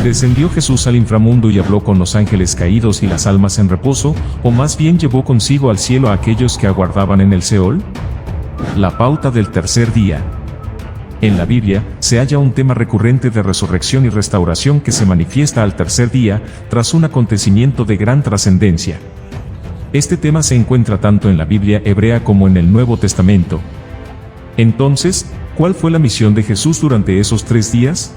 ¿Descendió Jesús al inframundo y habló con los ángeles caídos y las almas en reposo, o más bien llevó consigo al cielo a aquellos que aguardaban en el Seol? La pauta del tercer día. En la Biblia, se halla un tema recurrente de resurrección y restauración que se manifiesta al tercer día, tras un acontecimiento de gran trascendencia. Este tema se encuentra tanto en la Biblia hebrea como en el Nuevo Testamento. Entonces, ¿cuál fue la misión de Jesús durante esos 3 días?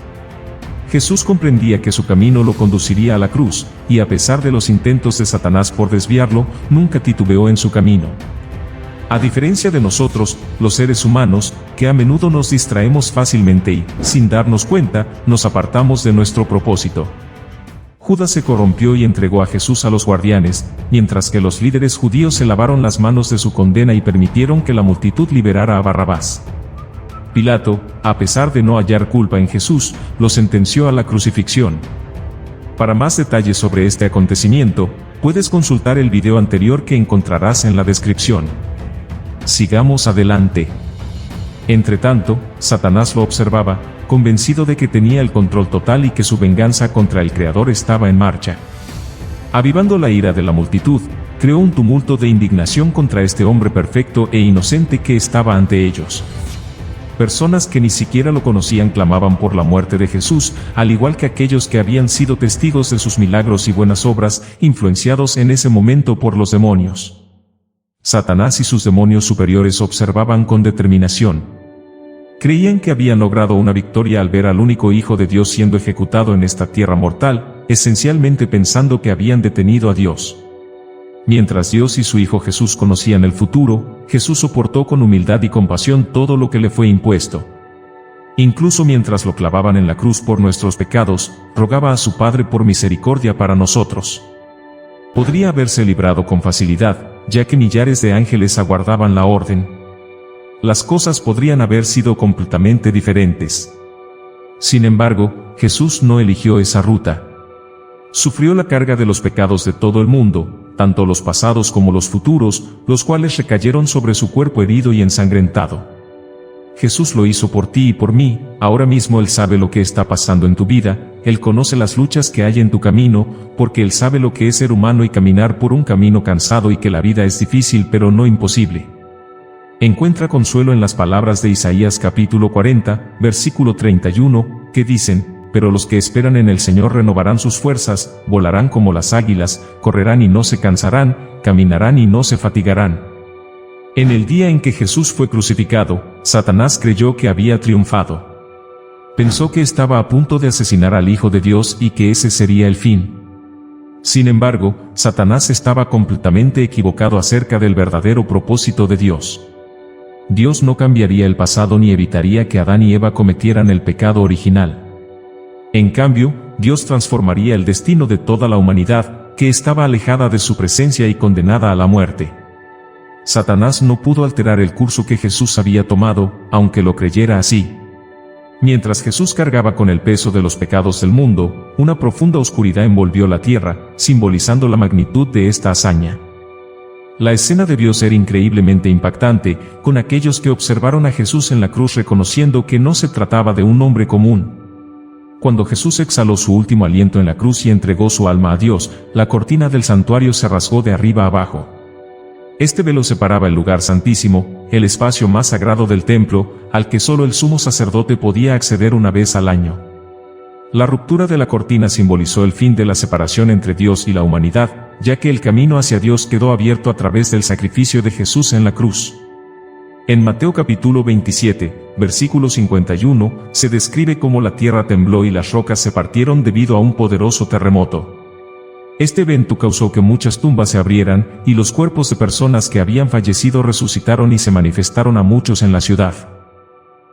Jesús comprendía que su camino lo conduciría a la cruz, y a pesar de los intentos de Satanás por desviarlo, nunca titubeó en su camino. A diferencia de nosotros, los seres humanos, que a menudo nos distraemos fácilmente y, sin darnos cuenta, nos apartamos de nuestro propósito. Judas se corrompió y entregó a Jesús a los guardianes, mientras que los líderes judíos se lavaron las manos de su condena y permitieron que la multitud liberara a Barrabás. Pilato, a pesar de no hallar culpa en Jesús, lo sentenció a la crucifixión. Para más detalles sobre este acontecimiento, puedes consultar el video anterior que encontrarás en la descripción. Sigamos adelante. Entretanto, Satanás lo observaba, convencido de que tenía el control total y que su venganza contra el Creador estaba en marcha. Avivando la ira de la multitud, creó un tumulto de indignación contra este hombre perfecto e inocente que estaba ante ellos. Personas que ni siquiera lo conocían clamaban por la muerte de Jesús, al igual que aquellos que habían sido testigos de sus milagros y buenas obras, influenciados en ese momento por los demonios. Satanás y sus demonios superiores observaban con determinación. Creían que habían logrado una victoria al ver al único Hijo de Dios siendo ejecutado en esta tierra mortal, esencialmente pensando que habían detenido a Dios. Mientras Dios y su Hijo Jesús conocían el futuro, Jesús soportó con humildad y compasión todo lo que le fue impuesto. Incluso mientras lo clavaban en la cruz por nuestros pecados, rogaba a su Padre por misericordia para nosotros. Podría haberse librado con facilidad, ya que millares de ángeles aguardaban la orden. Las cosas podrían haber sido completamente diferentes. Sin embargo, Jesús no eligió esa ruta. Sufrió la carga de los pecados de todo el mundo, tanto los pasados como los futuros, los cuales recayeron sobre su cuerpo herido y ensangrentado. Jesús lo hizo por ti y por mí. Ahora mismo Él sabe lo que está pasando en tu vida, Él conoce las luchas que hay en tu camino, porque Él sabe lo que es ser humano y caminar por un camino cansado y que la vida es difícil pero no imposible. Encuentra consuelo en las palabras de Isaías capítulo 40, versículo 31, que dicen: pero los que esperan en el Señor renovarán sus fuerzas, volarán como las águilas, correrán y no se cansarán, caminarán y no se fatigarán. En el día en que Jesús fue crucificado, Satanás creyó que había triunfado. Pensó que estaba a punto de asesinar al Hijo de Dios y que ese sería el fin. Sin embargo, Satanás estaba completamente equivocado acerca del verdadero propósito de Dios. Dios no cambiaría el pasado ni evitaría que Adán y Eva cometieran el pecado original. En cambio, Dios transformaría el destino de toda la humanidad, que estaba alejada de su presencia y condenada a la muerte. Satanás no pudo alterar el curso que Jesús había tomado, aunque lo creyera así. Mientras Jesús cargaba con el peso de los pecados del mundo, una profunda oscuridad envolvió la tierra, simbolizando la magnitud de esta hazaña. La escena debió ser increíblemente impactante, con aquellos que observaron a Jesús en la cruz reconociendo que no se trataba de un hombre común. Cuando Jesús exhaló su último aliento en la cruz y entregó su alma a Dios, la cortina del santuario se rasgó de arriba abajo. Este velo separaba el lugar santísimo, el espacio más sagrado del templo, al que solo el sumo sacerdote podía acceder una vez al año. La ruptura de la cortina simbolizó el fin de la separación entre Dios y la humanidad, ya que el camino hacia Dios quedó abierto a través del sacrificio de Jesús en la cruz. En Mateo capítulo 27, versículo 51, se describe cómo la tierra tembló y las rocas se partieron debido a un poderoso terremoto. Este evento causó que muchas tumbas se abrieran, y los cuerpos de personas que habían fallecido resucitaron y se manifestaron a muchos en la ciudad.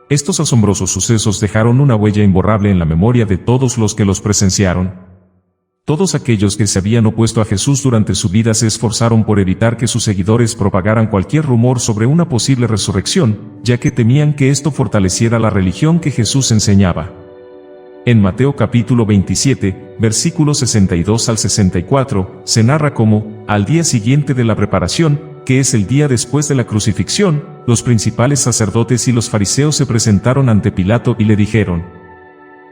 Estos asombrosos sucesos dejaron una huella imborrable en la memoria de todos los que los presenciaron. Todos aquellos que se habían opuesto a Jesús durante su vida se esforzaron por evitar que sus seguidores propagaran cualquier rumor sobre una posible resurrección, ya que temían que esto fortaleciera la religión que Jesús enseñaba. En Mateo capítulo 27, versículos 62 al 64, se narra cómo, al día siguiente de la preparación, que es el día después de la crucifixión, los principales sacerdotes y los fariseos se presentaron ante Pilato y le dijeron: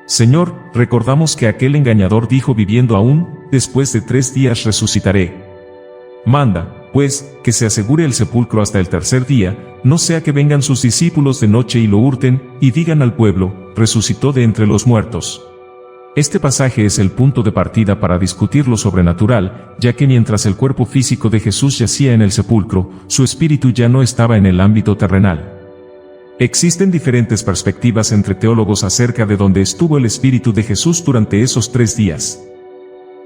Señor, recordamos que aquel engañador dijo viviendo aún, después de 3 días resucitaré. Manda, pues, que se asegure el sepulcro hasta el tercer día, no sea que vengan sus discípulos de noche y lo hurten, y digan al pueblo, resucitó de entre los muertos. Este pasaje es el punto de partida para discutir lo sobrenatural, ya que mientras el cuerpo físico de Jesús yacía en el sepulcro, su espíritu ya no estaba en el ámbito terrenal. Existen diferentes perspectivas entre teólogos acerca de dónde estuvo el espíritu de Jesús durante esos 3 días.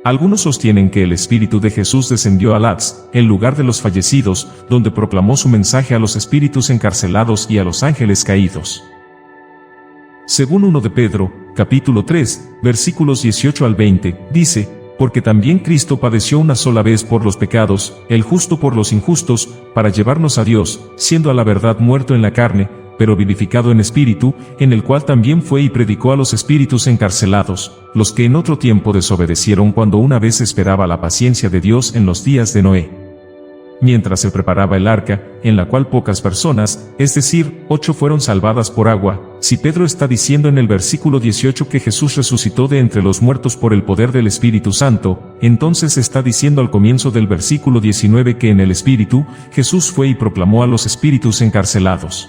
Algunos sostienen que el espíritu de Jesús descendió al Hades, el lugar de los fallecidos, donde proclamó su mensaje a los espíritus encarcelados y a los ángeles caídos. Según 1 de Pedro, capítulo 3, versículos 18 al 20, dice, porque también Cristo padeció una sola vez por los pecados, el justo por los injustos, para llevarnos a Dios, siendo a la verdad muerto en la carne, pero vivificado en espíritu, en el cual también fue y predicó a los espíritus encarcelados, los que en otro tiempo desobedecieron cuando una vez esperaba la paciencia de Dios en los días de Noé. Mientras se preparaba el arca, en la cual pocas personas, es decir, 8 fueron salvadas por agua, si Pedro está diciendo en el versículo 18 que Jesús resucitó de entre los muertos por el poder del Espíritu Santo, entonces está diciendo al comienzo del versículo 19 que en el Espíritu, Jesús fue y proclamó a los espíritus encarcelados.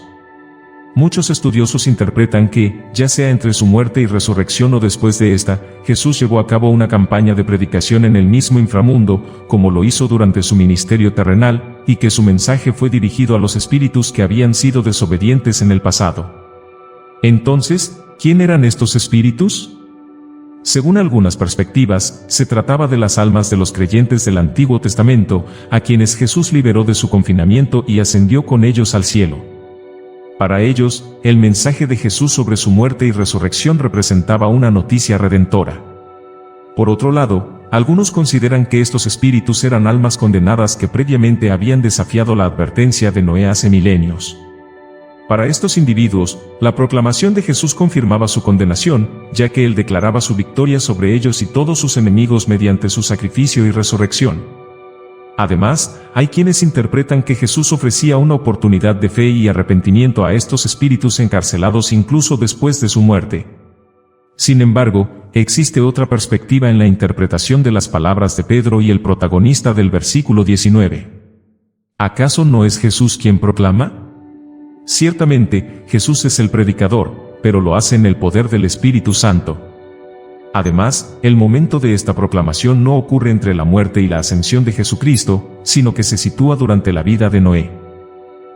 Muchos estudiosos interpretan que, ya sea entre su muerte y resurrección o después de esta, Jesús llevó a cabo una campaña de predicación en el mismo inframundo, como lo hizo durante su ministerio terrenal, y que su mensaje fue dirigido a los espíritus que habían sido desobedientes en el pasado. Entonces, ¿quién eran estos espíritus? Según algunas perspectivas, se trataba de las almas de los creyentes del Antiguo Testamento, a quienes Jesús liberó de su confinamiento y ascendió con ellos al cielo. Para ellos, el mensaje de Jesús sobre su muerte y resurrección representaba una noticia redentora. Por otro lado, algunos consideran que estos espíritus eran almas condenadas que previamente habían desafiado la advertencia de Noé hace milenios. Para estos individuos, la proclamación de Jesús confirmaba su condenación, ya que él declaraba su victoria sobre ellos y todos sus enemigos mediante su sacrificio y resurrección. Además, hay quienes interpretan que Jesús ofrecía una oportunidad de fe y arrepentimiento a estos espíritus encarcelados incluso después de su muerte. Sin embargo, existe otra perspectiva en la interpretación de las palabras de Pedro y el protagonista del versículo 19. ¿Acaso no es Jesús quien proclama? Ciertamente, Jesús es el predicador, pero lo hace en el poder del Espíritu Santo. Además, el momento de esta proclamación no ocurre entre la muerte y la ascensión de Jesucristo, sino que se sitúa durante la vida de Noé.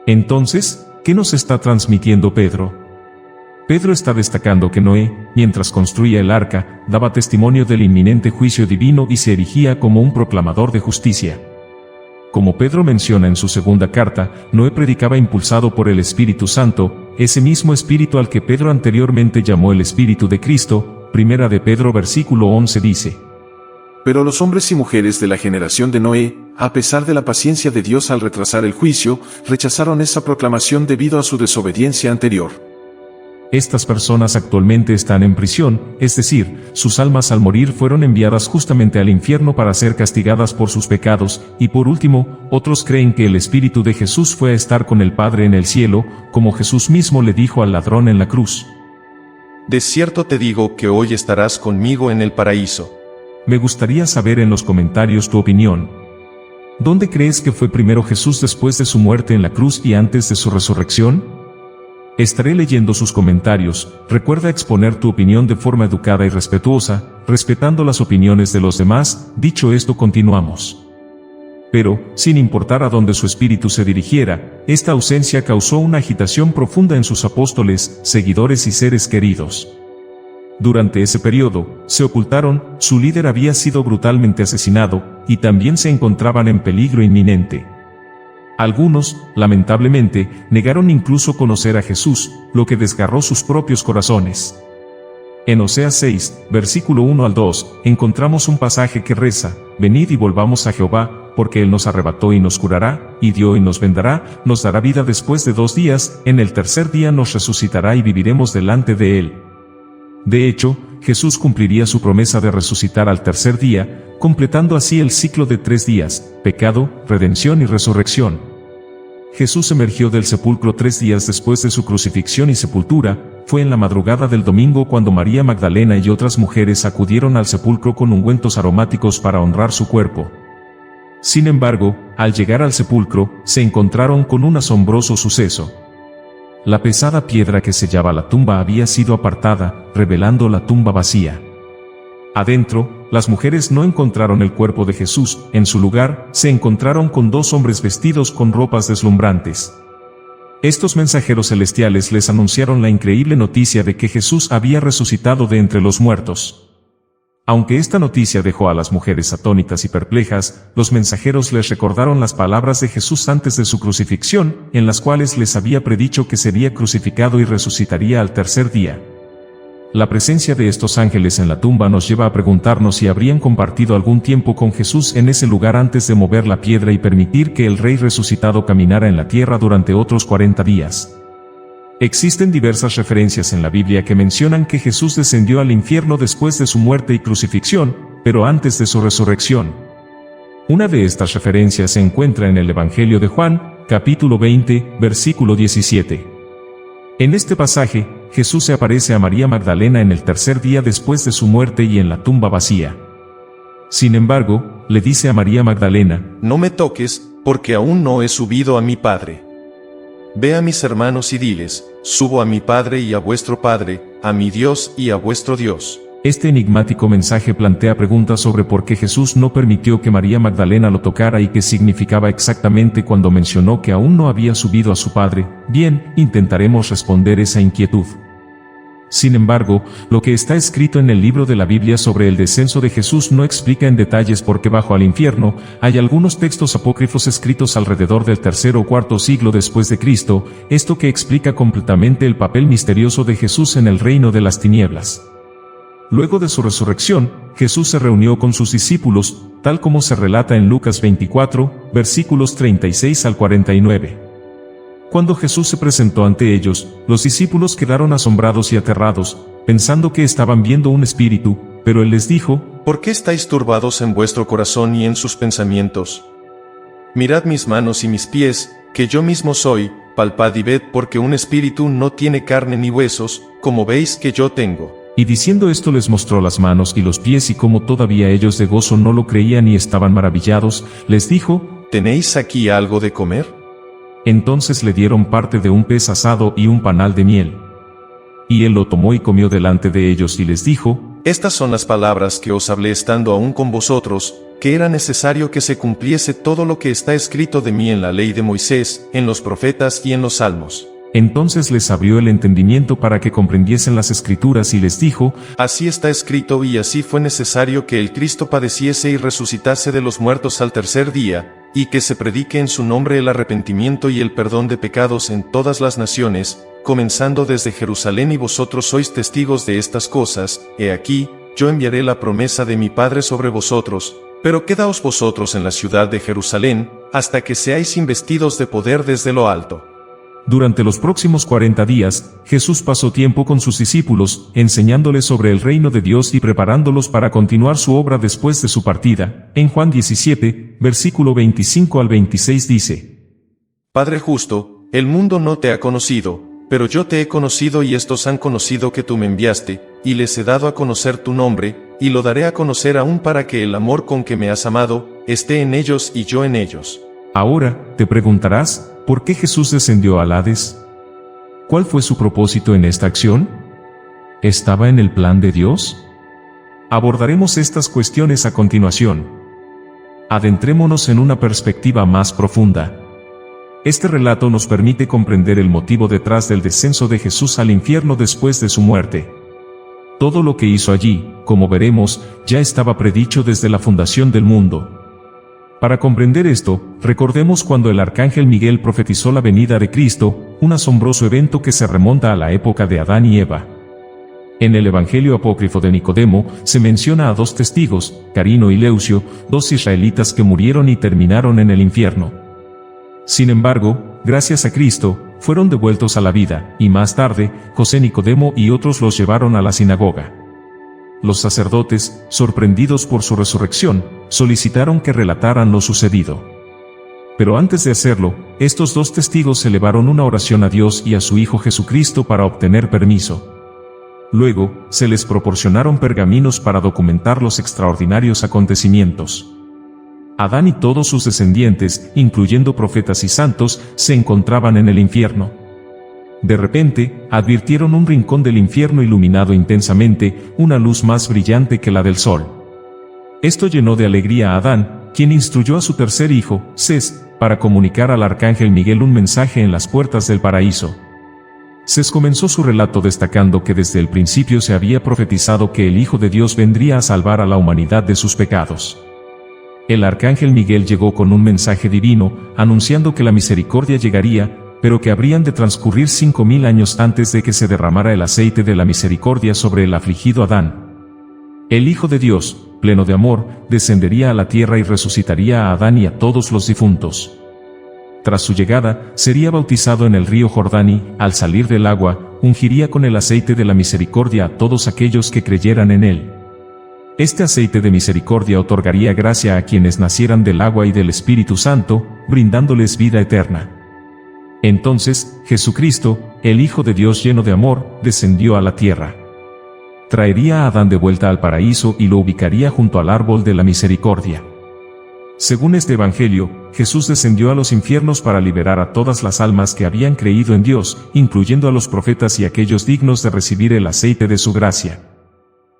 Entonces, ¿qué nos está transmitiendo Pedro? Pedro está destacando que Noé, mientras construía el arca, daba testimonio del inminente juicio divino y se erigía como un proclamador de justicia. Como Pedro menciona en su segunda carta, Noé predicaba impulsado por el Espíritu Santo, ese mismo Espíritu al que Pedro anteriormente llamó el Espíritu de Cristo. Primera de Pedro versículo 11 dice: Pero los hombres y mujeres de la generación de Noé, a pesar de la paciencia de Dios al retrasar el juicio, rechazaron esa proclamación debido a su desobediencia anterior. Estas personas actualmente están en prisión, es decir, sus almas al morir fueron enviadas justamente al infierno para ser castigadas por sus pecados, y por último, otros creen que el Espíritu de Jesús fue a estar con el Padre en el cielo, como Jesús mismo le dijo al ladrón en la cruz. De cierto te digo que hoy estarás conmigo en el paraíso. Me gustaría saber en los comentarios tu opinión. ¿Dónde crees que fue primero Jesús después de su muerte en la cruz y antes de su resurrección? Estaré leyendo sus comentarios. Recuerda exponer tu opinión de forma educada y respetuosa, respetando las opiniones de los demás. Dicho esto, continuamos. Pero, sin importar a dónde su espíritu se dirigiera, esta ausencia causó una agitación profunda en sus apóstoles, seguidores y seres queridos. Durante ese periodo, se ocultaron, su líder había sido brutalmente asesinado, y también se encontraban en peligro inminente. Algunos, lamentablemente, negaron incluso conocer a Jesús, lo que desgarró sus propios corazones. En Oseas 6, versículo 1 al 2, encontramos un pasaje que reza: Venid y volvamos a Jehová, porque Él nos arrebató y nos curará, y dio y nos vendará, nos dará vida después de 2 días, en el tercer día nos resucitará y viviremos delante de Él. De hecho, Jesús cumpliría su promesa de resucitar al tercer día, completando así el ciclo de 3 días, pecado, redención y resurrección. Jesús emergió del sepulcro 3 días después de su crucifixión y sepultura, fue en la madrugada del domingo cuando María Magdalena y otras mujeres acudieron al sepulcro con ungüentos aromáticos para honrar su cuerpo. Sin embargo, al llegar al sepulcro, se encontraron con un asombroso suceso. La pesada piedra que sellaba la tumba había sido apartada, revelando la tumba vacía. Adentro, las mujeres no encontraron el cuerpo de Jesús, en su lugar, se encontraron con dos hombres vestidos con ropas deslumbrantes. Estos mensajeros celestiales les anunciaron la increíble noticia de que Jesús había resucitado de entre los muertos. Aunque esta noticia dejó a las mujeres atónitas y perplejas, los mensajeros les recordaron las palabras de Jesús antes de su crucifixión, en las cuales les había predicho que sería crucificado y resucitaría al tercer día. La presencia de estos ángeles en la tumba nos lleva a preguntarnos si habrían compartido algún tiempo con Jesús en ese lugar antes de mover la piedra y permitir que el Rey resucitado caminara en la tierra durante otros 40 días. Existen diversas referencias en la Biblia que mencionan que Jesús descendió al infierno después de su muerte y crucifixión, pero antes de su resurrección. Una de estas referencias se encuentra en el Evangelio de Juan, capítulo 20, versículo 17. En este pasaje, Jesús se aparece a María Magdalena en el tercer día después de su muerte y en la tumba vacía. Sin embargo, le dice a María Magdalena: No me toques, porque aún no he subido a mi Padre. Ve a mis hermanos y diles, subo a mi Padre y a vuestro Padre, a mi Dios y a vuestro Dios. Este enigmático mensaje plantea preguntas sobre por qué Jesús no permitió que María Magdalena lo tocara y qué significaba exactamente cuando mencionó que aún no había subido a su Padre. Bien, intentaremos responder esa inquietud. Sin embargo, lo que está escrito en el libro de la Biblia sobre el descenso de Jesús no explica en detalles por qué bajó al infierno. Hay algunos textos apócrifos escritos alrededor del tercer o cuarto siglo después de Cristo, esto que explica completamente el papel misterioso de Jesús en el reino de las tinieblas. Luego de su resurrección, Jesús se reunió con sus discípulos, tal como se relata en Lucas 24, versículos 36 al 49. Cuando Jesús se presentó ante ellos, los discípulos quedaron asombrados y aterrados, pensando que estaban viendo un espíritu, pero Él les dijo: ¿Por qué estáis turbados en vuestro corazón y en sus pensamientos? Mirad mis manos y mis pies, que yo mismo soy, palpad y ved, porque un espíritu no tiene carne ni huesos, como veis que yo tengo. Y diciendo esto les mostró las manos y los pies, y como todavía ellos de gozo no lo creían y estaban maravillados, les dijo: ¿Tenéis aquí algo de comer? Entonces le dieron parte de un pez asado y un panal de miel. Y él lo tomó y comió delante de ellos y les dijo: Estas son las palabras que os hablé estando aún con vosotros, que era necesario que se cumpliese todo lo que está escrito de mí en la ley de Moisés, en los profetas y en los salmos. Entonces les abrió el entendimiento para que comprendiesen las Escrituras y les dijo: Así está escrito y así fue necesario que el Cristo padeciese y resucitase de los muertos al tercer día, y que se predique en su nombre el arrepentimiento y el perdón de pecados en todas las naciones, comenzando desde Jerusalén, y vosotros sois testigos de estas cosas. He aquí, yo enviaré la promesa de mi Padre sobre vosotros, pero quedaos vosotros en la ciudad de Jerusalén, hasta que seáis investidos de poder desde lo alto. Durante los próximos 40 días, Jesús pasó tiempo con sus discípulos, enseñándoles sobre el reino de Dios y preparándolos para continuar su obra después de su partida. En Juan 17, versículo 25 al 26 dice: Padre justo, el mundo no te ha conocido, pero yo te he conocido y estos han conocido que tú me enviaste, y les he dado a conocer tu nombre, y lo daré a conocer aún para que el amor con que me has amado, esté en ellos y yo en ellos. Ahora, te preguntarás, ¿por qué Jesús descendió al Hades? ¿Cuál fue su propósito en esta acción? ¿Estaba en el plan de Dios? Abordaremos estas cuestiones a continuación. Adentrémonos en una perspectiva más profunda. Este relato nos permite comprender el motivo detrás del descenso de Jesús al infierno después de su muerte. Todo lo que hizo allí, como veremos, ya estaba predicho desde la fundación del mundo. Para comprender esto, recordemos cuando el arcángel Miguel profetizó la venida de Cristo, un asombroso evento que se remonta a la época de Adán y Eva. En el Evangelio apócrifo de Nicodemo, se menciona a dos testigos, Carino y Leucio, dos israelitas que murieron y terminaron en el infierno. Sin embargo, gracias a Cristo, fueron devueltos a la vida, y más tarde, José, Nicodemo y otros los llevaron a la sinagoga. Los sacerdotes, sorprendidos por su resurrección, solicitaron que relataran lo sucedido. Pero antes de hacerlo, estos dos testigos elevaron una oración a Dios y a su Hijo Jesucristo para obtener permiso. Luego, se les proporcionaron pergaminos para documentar los extraordinarios acontecimientos. Adán y todos sus descendientes, incluyendo profetas y santos, se encontraban en el infierno. De repente, advirtieron un rincón del infierno iluminado intensamente, una luz más brillante que la del sol. Esto llenó de alegría a Adán, quien instruyó a su tercer hijo, Ses, para comunicar al arcángel Miguel un mensaje en las puertas del paraíso. Ses comenzó su relato destacando que desde el principio se había profetizado que el Hijo de Dios vendría a salvar a la humanidad de sus pecados. El arcángel Miguel llegó con un mensaje divino, anunciando que la misericordia llegaría, pero que habrían de transcurrir 5000 años antes de que se derramara el aceite de la misericordia sobre el afligido Adán. El Hijo de Dios, pleno de amor, descendería a la tierra y resucitaría a Adán y a todos los difuntos. Tras su llegada, sería bautizado en el río Jordán y, al salir del agua, ungiría con el aceite de la misericordia a todos aquellos que creyeran en él. Este aceite de misericordia otorgaría gracia a quienes nacieran del agua y del Espíritu Santo, brindándoles vida eterna. Entonces, Jesucristo, el Hijo de Dios lleno de amor, descendió a la tierra. Traería a Adán de vuelta al paraíso y lo ubicaría junto al árbol de la misericordia. Según este evangelio, Jesús descendió a los infiernos para liberar a todas las almas que habían creído en Dios, incluyendo a los profetas y aquellos dignos de recibir el aceite de su gracia.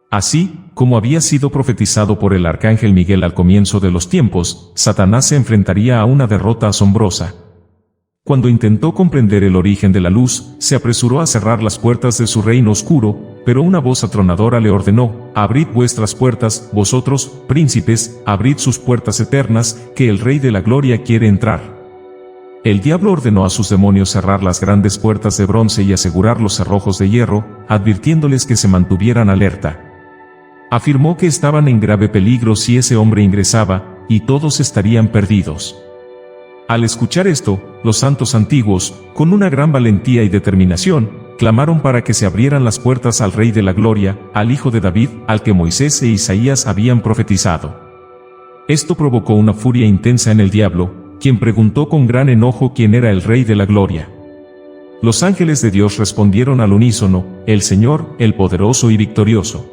Así, como había sido profetizado por el arcángel Miguel al comienzo de los tiempos, Satanás se enfrentaría a una derrota asombrosa. Cuando intentó comprender el origen de la luz, se apresuró a cerrar las puertas de su reino oscuro, pero una voz atronadora le ordenó: «Abrid vuestras puertas, vosotros, príncipes, abrid sus puertas eternas, que el Rey de la Gloria quiere entrar». El diablo ordenó a sus demonios cerrar las grandes puertas de bronce y asegurar los cerrojos de hierro, advirtiéndoles que se mantuvieran alerta. Afirmó que estaban en grave peligro si ese hombre ingresaba, y todos estarían perdidos. Al escuchar esto, los santos antiguos, con una gran valentía y determinación, clamaron para que se abrieran las puertas al Rey de la Gloria, al Hijo de David, al que Moisés e Isaías habían profetizado. Esto provocó una furia intensa en el diablo, quien preguntó con gran enojo quién era el Rey de la Gloria. Los ángeles de Dios respondieron al unísono: «El Señor, el poderoso y victorioso».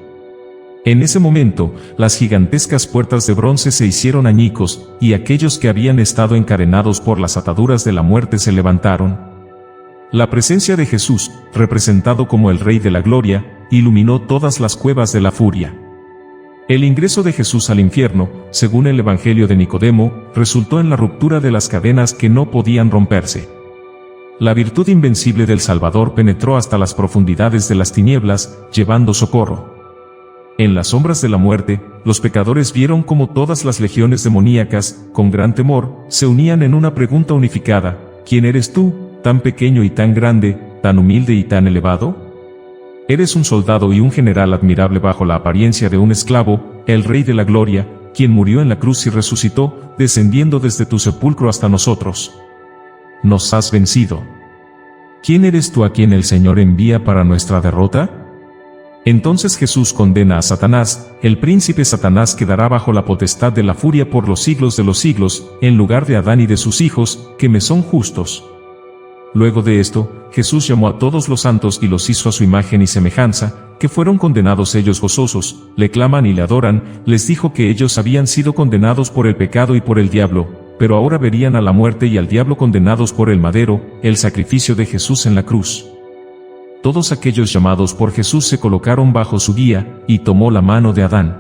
En ese momento, las gigantescas puertas de bronce se hicieron añicos, y aquellos que habían estado encadenados por las ataduras de la muerte se levantaron. La presencia de Jesús, representado como el Rey de la Gloria, iluminó todas las cuevas de la furia. El ingreso de Jesús al infierno, según el Evangelio de Nicodemo, resultó en la ruptura de las cadenas que no podían romperse. La virtud invencible del Salvador penetró hasta las profundidades de las tinieblas, llevando socorro. En las sombras de la muerte, los pecadores vieron cómo todas las legiones demoníacas, con gran temor, se unían en una pregunta unificada: ¿quién eres tú, tan pequeño y tan grande, tan humilde y tan elevado? Eres un soldado y un general admirable bajo la apariencia de un esclavo, el Rey de la Gloria, quien murió en la cruz y resucitó, descendiendo desde tu sepulcro hasta nosotros. Nos has vencido. ¿Quién eres tú a quien el Señor envía para nuestra derrota? Entonces Jesús condena a Satanás. El príncipe Satanás quedará bajo la potestad de la furia por los siglos de los siglos, en lugar de Adán y de sus hijos, que me son justos. Luego de esto, Jesús llamó a todos los santos y los hizo a su imagen y semejanza, que fueron condenados ellos gozosos, le claman y le adoran. Les dijo que ellos habían sido condenados por el pecado y por el diablo, pero ahora verían a la muerte y al diablo condenados por el madero, el sacrificio de Jesús en la cruz. Todos aquellos llamados por Jesús se colocaron bajo su guía, y tomó la mano de Adán.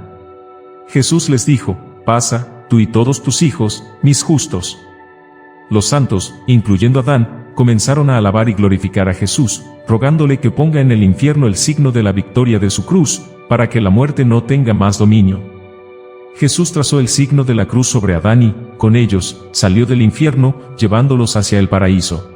Jesús les dijo: «Pasa, tú y todos tus hijos, mis justos». Los santos, incluyendo Adán, comenzaron a alabar y glorificar a Jesús, rogándole que ponga en el infierno el signo de la victoria de su cruz, para que la muerte no tenga más dominio. Jesús trazó el signo de la cruz sobre Adán y, con ellos, salió del infierno, llevándolos hacia el paraíso.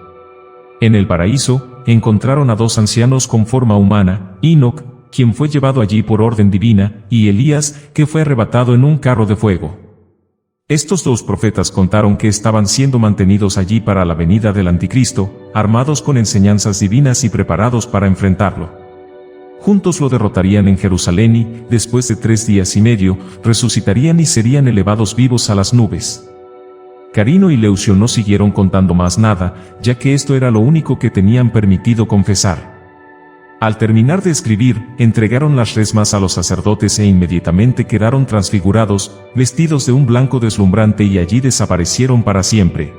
En el paraíso, encontraron a dos ancianos con forma humana: Enoc, quien fue llevado allí por orden divina, y Elías, que fue arrebatado en un carro de fuego. Estos dos profetas contaron que estaban siendo mantenidos allí para la venida del Anticristo, armados con enseñanzas divinas y preparados para enfrentarlo. Juntos lo derrotarían en Jerusalén y, después de 3 días y medio, resucitarían y serían elevados vivos a las nubes. Carino y Leucio no siguieron contando más nada, ya que esto era lo único que tenían permitido confesar. Al terminar de escribir, entregaron las resmas a los sacerdotes e inmediatamente quedaron transfigurados, vestidos de un blanco deslumbrante y allí desaparecieron para siempre.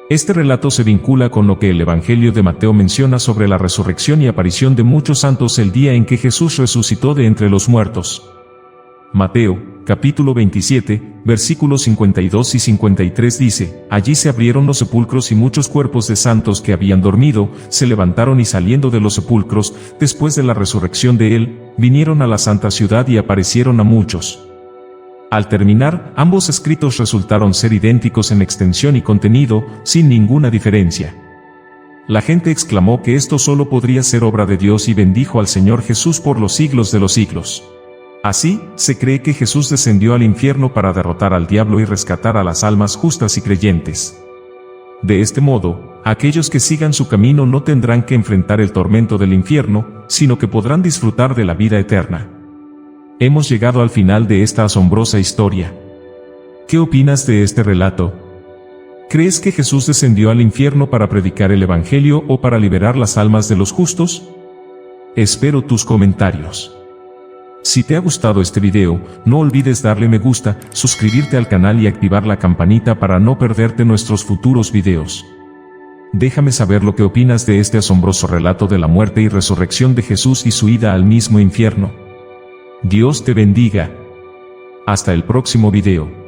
Este relato se vincula con lo que el Evangelio de Mateo menciona sobre la resurrección y aparición de muchos santos el día en que Jesús resucitó de entre los muertos. Mateo, capítulo 27, versículos 52 y 53 dice: Allí se abrieron los sepulcros y muchos cuerpos de santos que habían dormido, se levantaron y saliendo de los sepulcros, después de la resurrección de él, vinieron a la santa ciudad y aparecieron a muchos. Al terminar, ambos escritos resultaron ser idénticos en extensión y contenido, sin ninguna diferencia. La gente exclamó que esto solo podría ser obra de Dios y bendijo al Señor Jesús por los siglos de los siglos. Así, se cree que Jesús descendió al infierno para derrotar al diablo y rescatar a las almas justas y creyentes. De este modo, aquellos que sigan su camino no tendrán que enfrentar el tormento del infierno, sino que podrán disfrutar de la vida eterna. Hemos llegado al final de esta asombrosa historia. ¿Qué opinas de este relato? ¿Crees que Jesús descendió al infierno para predicar el Evangelio o para liberar las almas de los justos? Espero tus comentarios. Si te ha gustado este video, no olvides darle me gusta, suscribirte al canal y activar la campanita para no perderte nuestros futuros videos. Déjame saber lo que opinas de este asombroso relato de la muerte y resurrección de Jesús y su ida al mismo infierno. Dios te bendiga. Hasta el próximo video.